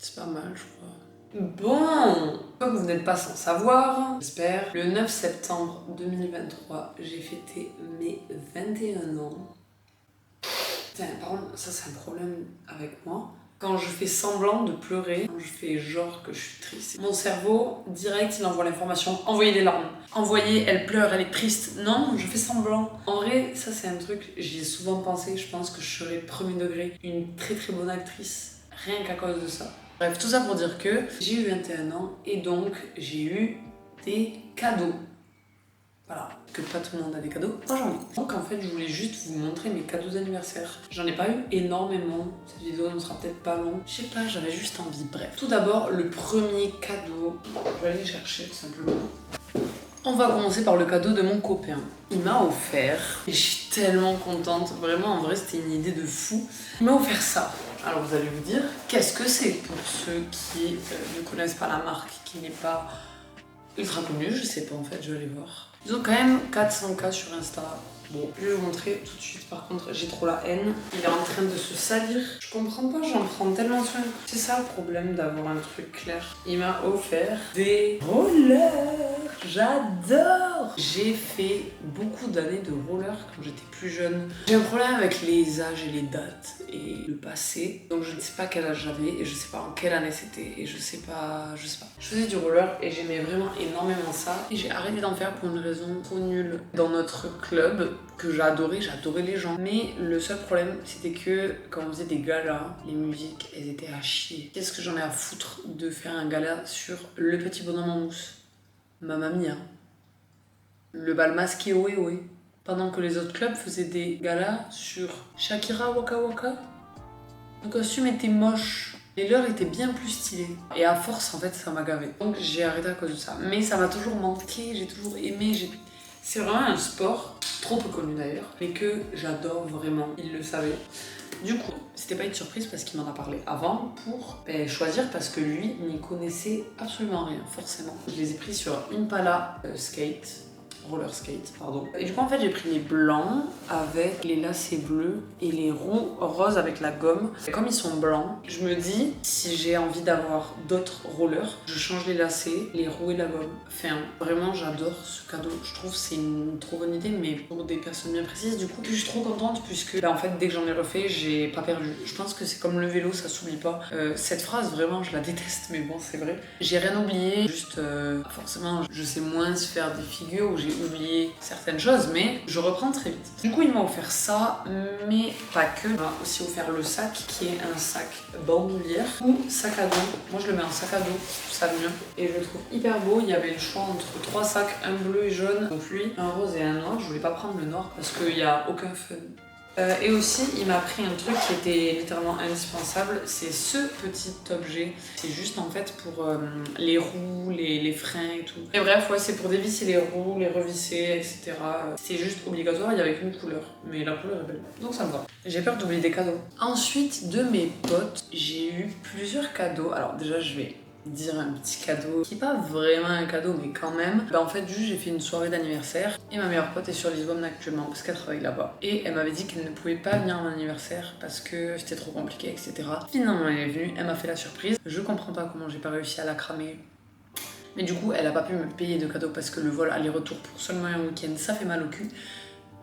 C'est pas mal, je crois. Bon, comme vous n'êtes pas sans savoir, j'espère, le 9 septembre 2023, j'ai fêté mes 21 ans. Putain, par contre, ça c'est un problème avec moi. Quand je fais semblant de pleurer, quand je fais genre que je suis triste, mon cerveau, direct, il envoie l'information, envoyer des larmes. Envoyer, elle pleure, elle est triste. Non, je fais semblant. En vrai, ça c'est un truc, j'y ai souvent pensé, je pense que je serais premier degré une très très bonne actrice, rien qu'à cause de ça. Bref, tout ça pour dire que j'ai eu 21 ans et donc j'ai eu des cadeaux. Voilà, que pas tout le monde a des cadeaux. Moi j'en ai. Donc en fait, je voulais juste vous montrer mes cadeaux d'anniversaire. J'en ai pas eu énormément. Cette vidéo ne sera peut-être pas longue. Je sais pas, j'avais juste envie. Bref. Tout d'abord, le premier cadeau. Je vais aller chercher tout simplement. On va commencer par le cadeau de mon copain. Il m'a offert, et je suis tellement contente, vraiment en vrai c'était une idée de fou. Il m'a offert ça. Alors vous allez vous dire, qu'est-ce que c'est pour ceux qui ne connaissent pas la marque, qui n'est pas ultra connue, je sais pas en fait, je vais aller voir. Ils ont quand même 400K sur Insta. Bon, je vais vous montrer tout de suite. Par contre, j'ai trop la haine. Il est en train de se salir. Je comprends pas, j'en prends tellement soin. C'est ça le problème d'avoir un truc clair. Il m'a offert des rollers. J'adore. J'ai fait beaucoup d'années de roller quand j'étais plus jeune. J'ai un problème avec les âges et les dates et le passé. Donc je ne sais pas quel âge j'avais et je sais pas en quelle année c'était et je sais pas. Je faisais du roller et j'aimais vraiment énormément ça. Et j'ai arrêté d'en faire pour une raison trop nulle. Dans notre club que j'adorais les gens. Mais le seul problème c'était que quand on faisait des galas, les musiques elles étaient à chier. Qu'est-ce que j'en ai à foutre de faire un gala sur le petit bonhomme en mousse? Mamma Mia. Le bal masqué Oé Oé. Pendant que les autres clubs faisaient des galas sur Shakira Waka Waka. Le costume était moche. Les leurs étaient bien plus stylés. Et à force, en fait, ça m'a gavé. Donc j'ai arrêté à cause de ça. Mais ça m'a toujours manqué, j'ai toujours aimé. C'est vraiment un sport, trop peu connu d'ailleurs, mais que j'adore vraiment. Il le savait. Du coup, c'était pas une surprise parce qu'il m'en a parlé avant pour choisir parce que lui n'y connaissait absolument rien, forcément. Je les ai pris sur Impala roller skate, pardon. Et du coup, en fait, j'ai pris les blancs avec les lacets bleus et les roues roses avec la gomme. Et comme ils sont blancs, je me dis, si j'ai envie d'avoir d'autres rollers, je change les lacets, les roues et la gomme. Enfin, vraiment, j'adore ce cadeau. Je trouve que c'est une trop bonne idée, mais pour des personnes bien précises. Du coup, je suis trop contente puisque, en fait, dès que j'en ai refait, j'ai pas perdu. Je pense que c'est comme le vélo, ça s'oublie pas. Cette phrase, vraiment, je la déteste, mais bon, c'est vrai. J'ai rien oublié, juste, forcément, je sais moins se faire des figures où j'ai oublié certaines choses, mais je reprends très vite. Du coup, il m'a offert ça, mais pas que. Il m'a aussi offert le sac, qui est un sac bandoulière ou sac à dos. Moi, je le mets en sac à dos, ça mieux. Et je le trouve hyper beau. Il y avait le choix entre 3 sacs, un bleu et jaune, donc lui, un rose et un noir. Je voulais pas prendre le noir parce qu'il n'y a aucun fun. Et aussi, il m'a pris un truc qui était littéralement indispensable, c'est ce petit objet. C'est juste en fait pour les roues, les freins et tout. Et bref, ouais, c'est pour dévisser les roues, les revisser, etc. C'est juste obligatoire, il y avait qu'une couleur. Mais la couleur est belle. Donc ça me va. J'ai peur d'oublier des cadeaux. Ensuite, de mes potes, j'ai eu plusieurs cadeaux. Alors déjà, je vais dire un petit cadeau qui est pas vraiment un cadeau mais quand même. En fait juste j'ai fait une soirée d'anniversaire et ma meilleure pote est sur Lisbonne actuellement parce qu'elle travaille là-bas et elle m'avait dit qu'elle ne pouvait pas venir à mon anniversaire parce que c'était trop compliqué, etc. Finalement elle est venue, elle m'a fait la surprise. Je comprends pas comment j'ai pas réussi à la cramer, mais du coup elle a pas pu me payer de cadeau parce que le vol aller-retour pour seulement un week-end ça fait mal au cul.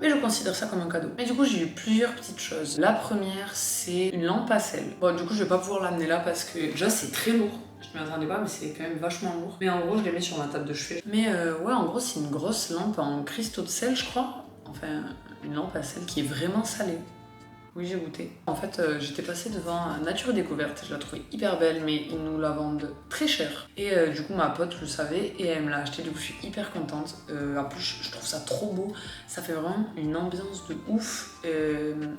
Mais je considère ça comme un cadeau. Mais du coup, j'ai eu plusieurs petites choses. La première, c'est une lampe à sel. Bon, du coup, je vais pas pouvoir l'amener là parce que déjà, c'est très lourd. Je m'y attendais pas, mais c'est quand même vachement lourd. Mais en gros, je l'ai mis sur ma table de chevet. Mais ouais, en gros, c'est une grosse lampe en cristaux de sel, je crois. Enfin, une lampe à sel qui est vraiment salée. Oui, j'ai goûté. En fait, j'étais passée devant Nature et Découverte. Je la trouvais hyper belle, mais ils nous la vendent très cher. Et du coup, ma pote le savait et elle me l'a acheté. Du coup, je suis hyper contente. En plus, je trouve ça trop beau. Ça fait vraiment une ambiance de ouf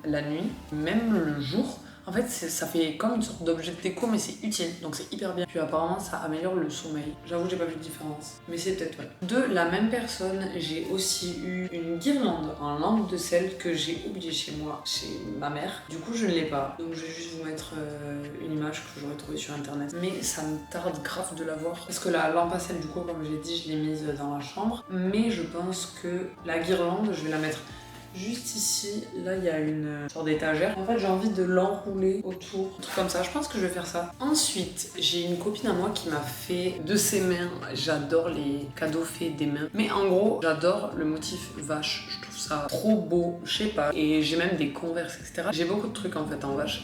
la nuit, même le jour. En fait, ça fait comme une sorte d'objet de déco, mais c'est utile, donc c'est hyper bien. Puis apparemment, ça améliore le sommeil. J'avoue, j'ai pas vu de différence, mais c'est peut-être vrai. De la même personne, j'ai aussi eu une guirlande en lampe de sel que j'ai oubliée chez moi, chez ma mère. Du coup, je ne l'ai pas, donc je vais juste vous mettre une image que j'aurais trouvée sur internet. Mais ça me tarde grave de la voir, parce que la lampe à sel, du coup, comme j'ai dit, je l'ai mise dans la chambre. Mais je pense que la guirlande, je vais la mettre Juste ici, là il y a une sorte d'étagère. En fait j'ai envie de l'enrouler autour, un truc comme ça. Je pense que je vais faire ça. Ensuite, j'ai une copine à moi qui m'a fait de ses mains. J'adore les cadeaux faits des mains. Mais en gros, j'adore le motif vache. Je trouve ça trop beau, je sais pas. Et j'ai même des Converse, etc. J'ai beaucoup de trucs en fait en vache.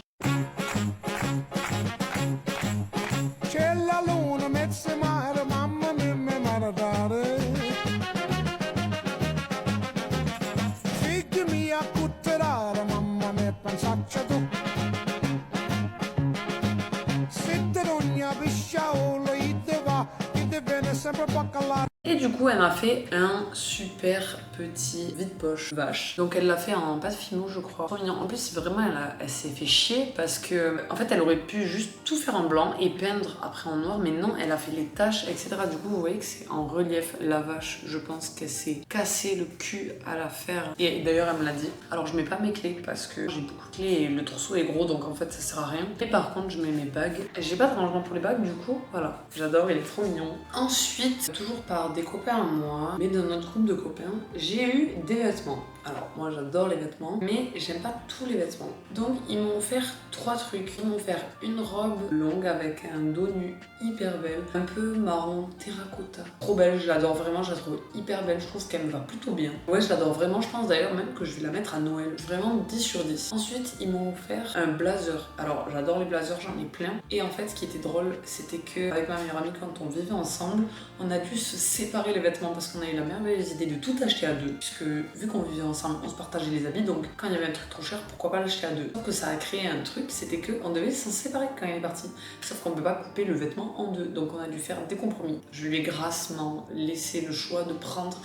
Et du coup, elle m'a fait un super petit vide-poche vache. Donc elle l'a fait en pâte fino, je crois. Trop mignon. En plus, vraiment, elle s'est fait chier parce que, en fait, elle aurait pu juste tout faire en blanc et peindre après en noir, mais non, elle a fait les taches, etc. Du coup, vous voyez que c'est en relief. La vache, je pense qu'elle s'est cassé le cul à la faire. Et d'ailleurs, elle me l'a dit. Alors, je mets pas mes clés parce que j'ai beaucoup de clés et le torso est gros, donc en fait, ça sert à rien. Et par contre, je mets mes bagues. J'ai pas de rangement pour les bagues, du coup, voilà. J'adore, il est trop mignon. Ensuite, toujours par des copains à moi, mais dans notre groupe de copains, j'ai eu des vêtements. Alors moi j'adore les vêtements, mais j'aime pas tous les vêtements. Donc ils m'ont offert 3 trucs. Ils m'ont offert une robe longue avec un dos nu hyper belle, un peu marron terracotta. Trop belle, je l'adore vraiment, je la trouve hyper belle, je trouve qu'elle me va plutôt bien. Ouais, je l'adore vraiment, je pense d'ailleurs même que je vais la mettre à Noël. Vraiment 10 sur 10. Ensuite, ils m'ont offert un blazer. Alors j'adore les blazers, j'en ai plein. Et en fait, ce qui était drôle, c'était que avec ma meilleure amie, quand on vivait ensemble, on a dû se séparer les vêtements parce qu'on a eu la merveilleuse idée de tout acheter à deux. Puisque vu qu'on vivait ensemble, on se partageait les habits, donc quand il y avait un truc trop cher, pourquoi pas l'acheter à deux. Sauf que ça a créé un truc, c'était qu'on devait s'en séparer quand il est parti. Sauf qu'on peut pas couper le vêtement en deux, donc on a dû faire des compromis. Je lui ai grassement laissé le choix de prendre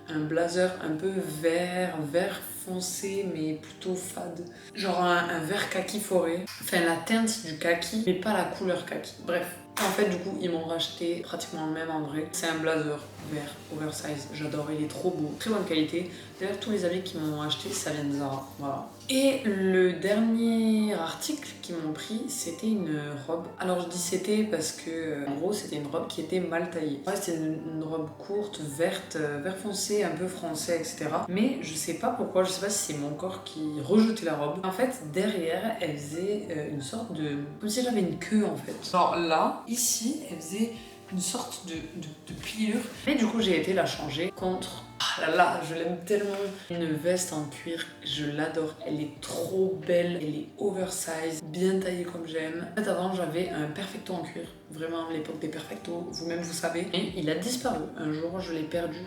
un blazer un peu vert foncé mais plutôt fade. Genre un vert kaki forêt. Enfin la teinte du kaki, mais pas la couleur kaki. Bref. En fait, du coup, ils m'ont racheté pratiquement le même en vrai. C'est un blazer vert, oversize. J'adore, il est trop beau. Très bonne qualité. D'ailleurs, tous les habits qu'ils m'ont acheté, ça vient de Zara. Voilà. Et le dernier article qu'ils m'ont pris, c'était une robe. Alors, je dis c'était parce que, en gros, c'était une robe qui était mal taillée. Ouais, c'était une robe courte, verte, vert foncé, un peu français, etc. Mais je sais pas pourquoi, je sais pas si c'est mon corps qui rejetait la robe. En fait, derrière, elle faisait une sorte de... comme si j'avais une queue, en fait. Genre là, ici, elle faisait une sorte de pliure. Et du coup, j'ai été la changer contre... ah là là, je l'aime tellement. Une veste en cuir, je l'adore. Elle est trop belle, elle est oversize, bien taillée comme j'aime. En fait, avant, j'avais un perfecto en cuir. Vraiment, à l'époque des perfectos, vous-même vous savez. Et il a disparu. Un jour, je l'ai perdu.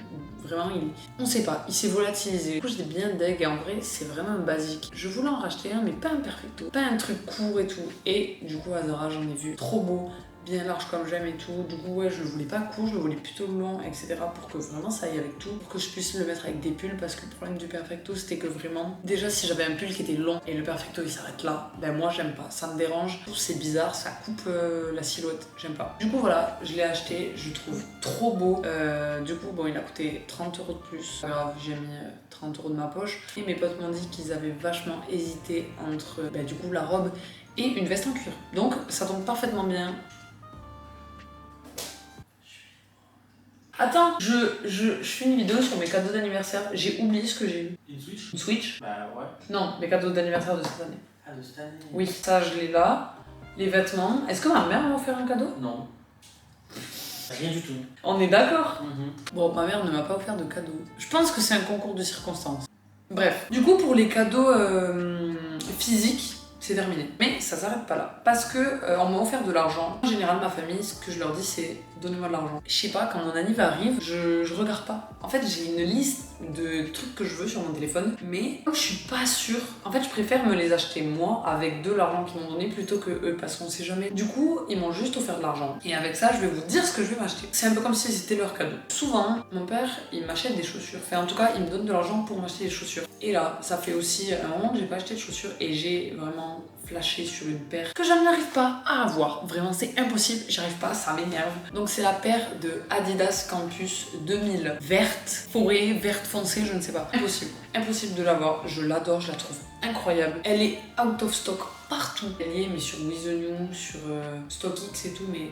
Vraiment, on sait pas, il s'est volatilisé. Du coup, j'étais bien deg et en vrai, c'est vraiment un basique. Je voulais en racheter un, mais pas un perfecto. Pas un truc court et tout. Et du coup, à Zara, j'en ai vu trop beau, bien large comme j'aime et tout. Du coup, ouais, je le voulais pas court, je le voulais plutôt long, etc. pour que vraiment ça aille avec tout. Pour que je puisse le mettre avec des pulls parce que le problème du perfecto, c'était que vraiment, déjà, si j'avais un pull qui était long et le perfecto il s'arrête là, ben moi, j'aime pas. Ça me dérange, c'est bizarre, ça coupe la silhouette, j'aime pas. Du coup, voilà, je l'ai acheté, je le trouve trop beau. Du coup, bon, il a coûté 30 € de plus. Pas grave, j'ai mis 30 € de ma poche. Et mes potes m'ont dit qu'ils avaient vachement hésité entre, du coup, la robe et une veste en cuir. Donc, ça tombe parfaitement bien. Attends, je fais une vidéo sur mes cadeaux d'anniversaire. J'ai oublié ce que j'ai eu. Une Switch? Une Switch? Bah ouais. Non, mes cadeaux d'anniversaire de cette année. Ah, de cette année? Oui, ça je l'ai là. Les vêtements. Est-ce que ma mère m'a offert un cadeau? Non. Rien du tout. On est d'accord? Mm-hmm. Bon, ma mère ne m'a pas offert de cadeau. Je pense que c'est un concours de circonstances. Bref. Du coup, pour les cadeaux physiques, c'est terminé. Mais ça s'arrête pas là. Parce que on m'a offert de l'argent. En général, ma famille, ce que je leur dis, c'est donnez-moi de l'argent. Je sais pas, quand mon anniv arrive, je regarde pas. En fait, j'ai une liste de trucs que je veux sur mon téléphone, mais comme je suis pas sûre, en fait, je préfère me les acheter moi avec de l'argent qu'ils m'ont donné plutôt que eux, parce qu'on sait jamais. Du coup, ils m'ont juste offert de l'argent. Et avec ça, je vais vous dire ce que je vais m'acheter. C'est un peu comme si c'était leur cadeau. Souvent, mon père, il m'achète des chaussures. Enfin, en tout cas, il me donne de l'argent pour m'acheter des chaussures. Et là, ça fait aussi un moment que j'ai pas acheté de chaussures et j'ai vraiment flashé sur une paire que je n'arrive pas à avoir. Vraiment, c'est impossible, j'arrive pas, ça m'énerve. Donc c'est la paire de Adidas Campus 2000, verte, forêt, verte foncée, je ne sais pas. Impossible, impossible de l'avoir. Je l'adore, je la trouve incroyable. Elle est out of stock partout. Elle y est, mais sur With The New, sur StockX et tout, mais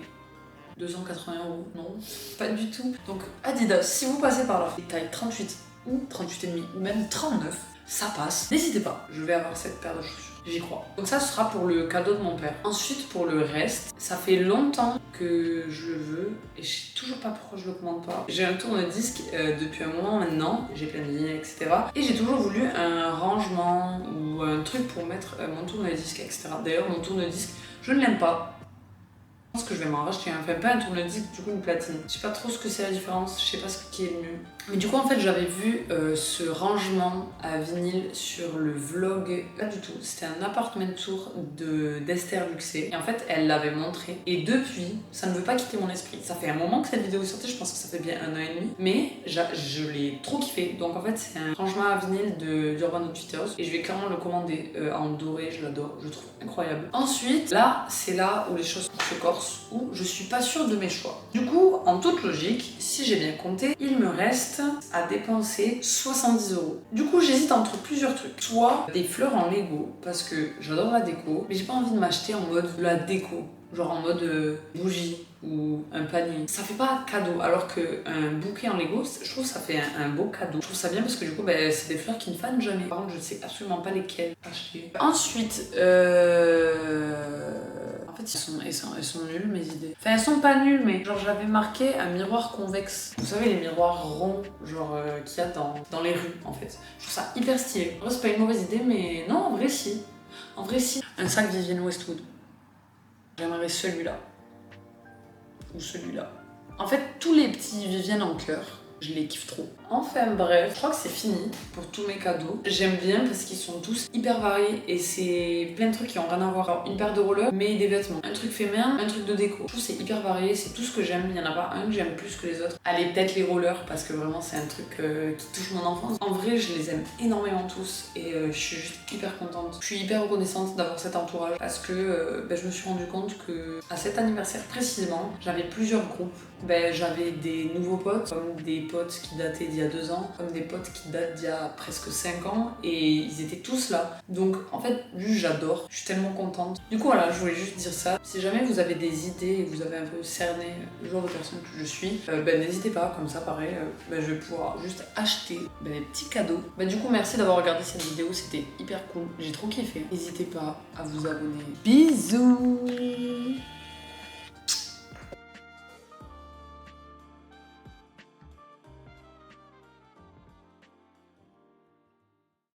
280 €, non, pas du tout. Donc Adidas, si vous passez par là, taille 38 ou 38,5 ou même 39, ça passe. N'hésitez pas, je vais avoir cette paire de chaussures. J'y crois. Donc ça, ce sera pour le cadeau de mon père. Ensuite, pour le reste, ça fait longtemps que je le veux et je sais toujours pas pourquoi je le commande pas. J'ai un tourne-disque depuis un moment maintenant, j'ai plein de vinyles, etc. Et j'ai toujours voulu un rangement ou un truc pour mettre mon tourne-disque, etc. D'ailleurs, mon tourne-disque, je ne l'aime pas. Je pense que je vais m'en racheter un. Enfin, pas un tourne-disque, du coup une platine. Je sais pas trop ce que c'est la différence, je sais pas ce qui est le mieux. Mais du coup, en fait, j'avais vu ce rangement à vinyle sur le vlog. Pas du tout, c'était un apartment tour d'Esther Luxé. Et en fait, elle l'avait montré. Et depuis, ça ne veut pas quitter mon esprit. Ça fait un moment que cette vidéo est sortie, je pense que ça fait bien 1 an et demi. Mais je l'ai trop kiffé. Donc en fait, c'est un rangement à vinyle d'Urban Outfitters. Et je vais clairement le commander en doré, je l'adore, je le trouve incroyable. Ensuite, là, c'est là où les choses se corsent, où je suis pas sûre de mes choix. Du coup, en toute logique, si j'ai bien compté, il me reste à dépenser 70 €. Du coup, j'hésite entre plusieurs trucs. Soit des fleurs en Lego, parce que j'adore la déco, mais j'ai pas envie de m'acheter en mode la déco, genre en mode bougie ou un panier. Ça fait pas cadeau, alors qu'un bouquet en Lego, je trouve que ça fait un beau cadeau. Je trouve ça bien parce que du coup, c'est des fleurs qui ne fanent jamais. Par contre, je sais absolument pas lesquelles acheter. Ensuite, en fait, elles sont nulles mes idées. Enfin, elles sont pas nulles, mais genre j'avais marqué un miroir convexe. Vous savez, les miroirs ronds, genre qu'il y a dans les rues, en fait. Je trouve ça hyper stylé. En vrai, c'est pas une mauvaise idée, mais non, en vrai, si. En vrai, si. Un sac Vivienne Westwood. J'aimerais celui-là. Ou celui-là. En fait, tous les petits Vivienne en cœur, je les kiffe trop. Enfin bref, je crois que c'est fini pour tous mes cadeaux. J'aime bien parce qu'ils sont tous hyper variés et c'est plein de trucs qui ont rien à voir. Alors, une paire de rollers, mais des vêtements. Un truc fait main, un truc de déco. Je trouve que c'est hyper varié, c'est tout ce que j'aime. Il y en a pas un que j'aime plus que les autres. Allez, peut-être les rollers parce que vraiment c'est un truc qui touche mon enfance. En vrai, je les aime énormément tous et je suis juste hyper contente. Je suis hyper reconnaissante d'avoir cet entourage parce que je me suis rendu compte que à cet anniversaire précisément, j'avais plusieurs groupes. J'avais des nouveaux potes, comme des potes qui dataient d'il y a 2 ans, comme des potes qui datent d'il y a presque 5 ans, et ils étaient tous là. Donc en fait, juste j'adore, je suis tellement contente. Du coup voilà, je voulais juste dire ça. Si jamais vous avez des idées et vous avez un peu cerné le genre de personne que je suis, n'hésitez pas, comme ça pareil, je vais pouvoir juste acheter des petits cadeaux. Du coup merci d'avoir regardé cette vidéo, c'était hyper cool, j'ai trop kiffé. N'hésitez pas à vous abonner. Bisous.